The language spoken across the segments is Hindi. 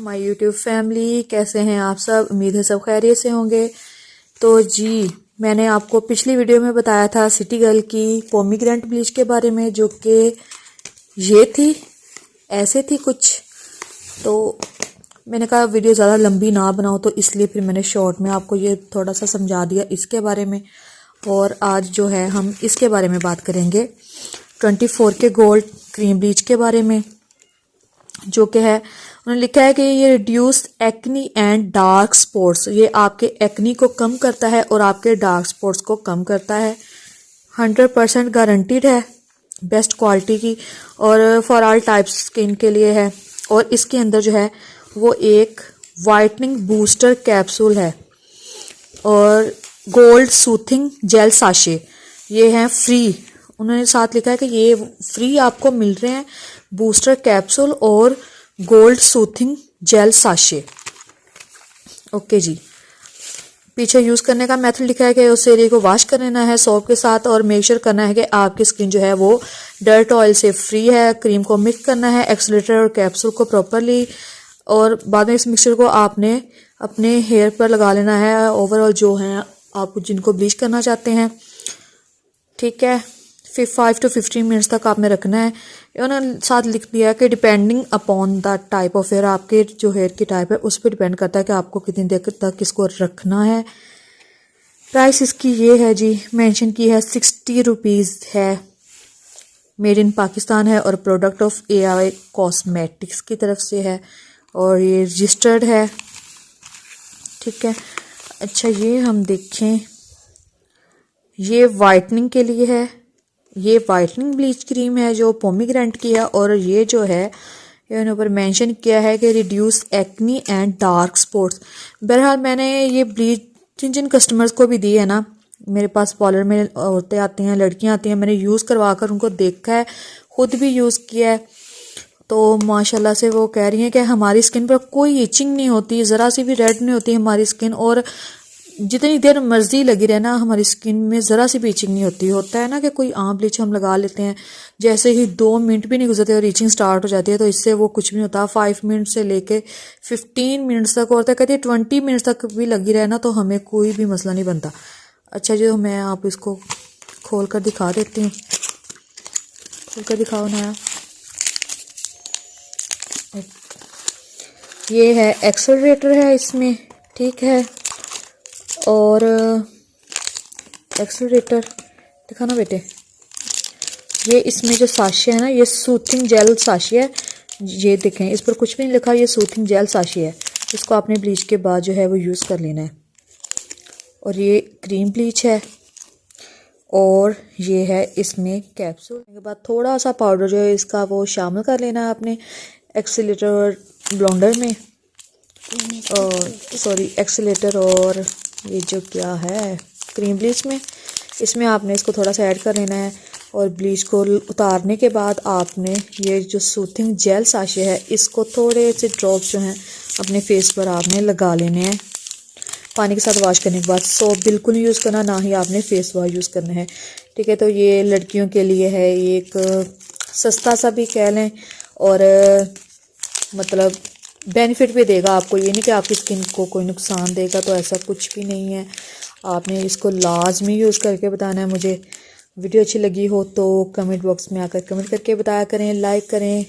माय यूट्यूब फैमिली, कैसे हैं आप सब। उम्मीद है सब खैरियत से होंगे। तो जी, मैंने आपको पिछली वीडियो में बताया था सिटी गर्ल की पोमीग्रेनेट ब्लीच के बारे में, जो कि ये थी, ऐसे थी कुछ। तो मैंने कहा वीडियो ज़्यादा लंबी ना बनाऊं, तो इसलिए फिर मैंने शॉर्ट में आपको ये थोड़ा सा समझा दिया इसके बारे में। और आज जो है हम इसके बारे में बात करेंगे 24 के गोल्ड क्रीम ब्लीच के बारे में, जो कि है, उन्होंने लिखा है कि ये reduce acne and dark spots, ये आपके एक्नी को कम करता है और आपके डार्क स्पॉट्स को कम करता है। 100% गारंटीड है, बेस्ट क्वालिटी की, और फॉर ऑल टाइप्स स्किन के लिए है। और इसके अंदर जो है वो एक वाइटनिंग बूस्टर कैप्सूल है और गोल्ड सूथिंग जेल साशे, ये हैं फ्री। उन्होंने साथ लिखा है कि ये फ्री आपको मिल रहे हैं बूस्टर कैप्सूल और gold soothing gel sachet. Okay जी, पीछे यूज़ करने का मेथड लिखा है कि उस एरिया को वॉश कर लेना है सोप के साथ और मेक श्योर करना है कि आपकी स्किन जो है वो डर्ट ऑयल से फ्री है। क्रीम को मिक्स करना है एक्सलेटर और कैप्सूल को प्रॉपरली, और बाद में इस मिक्सचर को आपने अपने हेयर पर लगा लेना है ओवरऑल जो है आप जिनको ब्लीच करना चाहते हैं। ठीक है, फिर 5 to 15 मिनट्स तक आपने रखना है। उन्होंने साथ लिख दिया है कि depending upon the type of hair, आपके जो हेयर की टाइप है उस पर डिपेंड करता है कि आपको कितनी देर तक इसको रखना है। प्राइस इसकी ये है जी, मेंशन की है 60 रुपीज़ है, मेड इन पाकिस्तान है और प्रोडक्ट ऑफ AI कॉस्मेटिक्स की तरफ से है और ये रजिस्टर्ड है। ठीक है, अच्छा ये हम देखें, ये वाइटनिंग के लिए है, ये वाइटनिंग ब्लीच क्रीम है जो पोमीग्रेनेट की है, और ये जो है इन्होंने ऊपर मेंशन किया है कि reduce acne and dark spots. बहरहाल मैंने ये ब्लीच जिन जिन कस्टमर्स को भी दी है ना, मेरे पास पार्लर में औरतें आती हैं, लड़कियां आती हैं, मैंने यूज़ करवा कर उनको देखा है, खुद भी यूज़ किया है, तो माशाल्लाह से वो कह रही हैं कि हमारी स्किन पर कोई इचिंग नहीं होती, ज़रा सी भी रेड नहीं होती हमारी स्किन, और जितनी देर मर्जी लगी रहना हमारी स्किन में ज़रा सी भी इचिंग नहीं होती। होता है ना कि कोई आम ब्लीच हम लगा लेते हैं, जैसे ही 2 मिनट भी नहीं गुजरते और इचिंग स्टार्ट हो जाती है, तो इससे वो कुछ भी नहीं होता। 5 मिनट से लेके 15 मिनट्स तक होता है, कहती है 20 मिनट्स तक भी लगी रहना तो हमें कोई भी मसला नहीं बनता। अच्छा जी, तो मैं आप इसको खोल कर दिखा देती हूँ, खोल कर दिखाओ ना। ये है एक्सेलरेटर है इसमें, ठीक है, और एक्सेलरेटर दिखाना बेटे, ये इसमें जो साशे है ना, ये सूथिंग जेल साशे है, ये देखें इस पर कुछ भी नहीं लिखा, ये सूथिंग जेल साशे है, इसको आपने ब्लीच के बाद जो है वो यूज़ कर लेना है। और ये क्रीम ब्लीच है और ये है इसमें कैप्सूल के बाद थोड़ा सा पाउडर जो है इसका वो शामिल कर लेना है आपने एक्सेलरेटर और ब्लेंडर में, और सॉरी एक्सेलरेटर और ये जो क्या है क्रीम ब्लीच में, इसमें आपने इसको थोड़ा सा ऐड कर लेना है। और ब्लीच को उतारने के बाद आपने ये जो सूथिंग जेल साशे है इसको थोड़े से ड्रॉप्स जो हैं अपने फेस पर आपने लगा लेने हैं। पानी के साथ वॉश करने के बाद सोप बिल्कुल यूज़ करना, ना ही आपने फेस वॉश यूज़ करना है। ठीक है, तो ये लड़कियों के लिए है, एक सस्ता सा भी कह लें, और मतलब बेनिफिट भी देगा आपको, ये नहीं कि आपकी स्किन को कोई नुकसान देगा, तो ऐसा कुछ भी नहीं है। आपने इसको लाजमी यूज़ करके बताना है मुझे। वीडियो अच्छी लगी हो तो कमेंट बॉक्स में आकर कमेंट करके बताया करें, लाइक करें,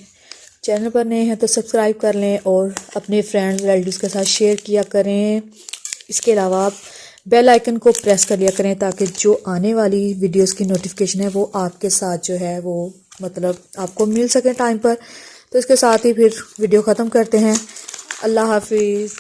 चैनल पर नए हैं तो सब्सक्राइब कर लें और अपने फ्रेंड्स रिलेटिव्स के साथ शेयर किया करें। इसके अलावा आप बेल आइकन को प्रेस कर लिया करें ताकि जो आने वाली वीडियोस की नोटिफिकेशन है वो आपके साथ जो है वो मतलब आपको मिल सके टाइम पर। तो इसके साथ ही फिर वीडियो ख़त्म करते हैं। अल्लाह हाफिज़।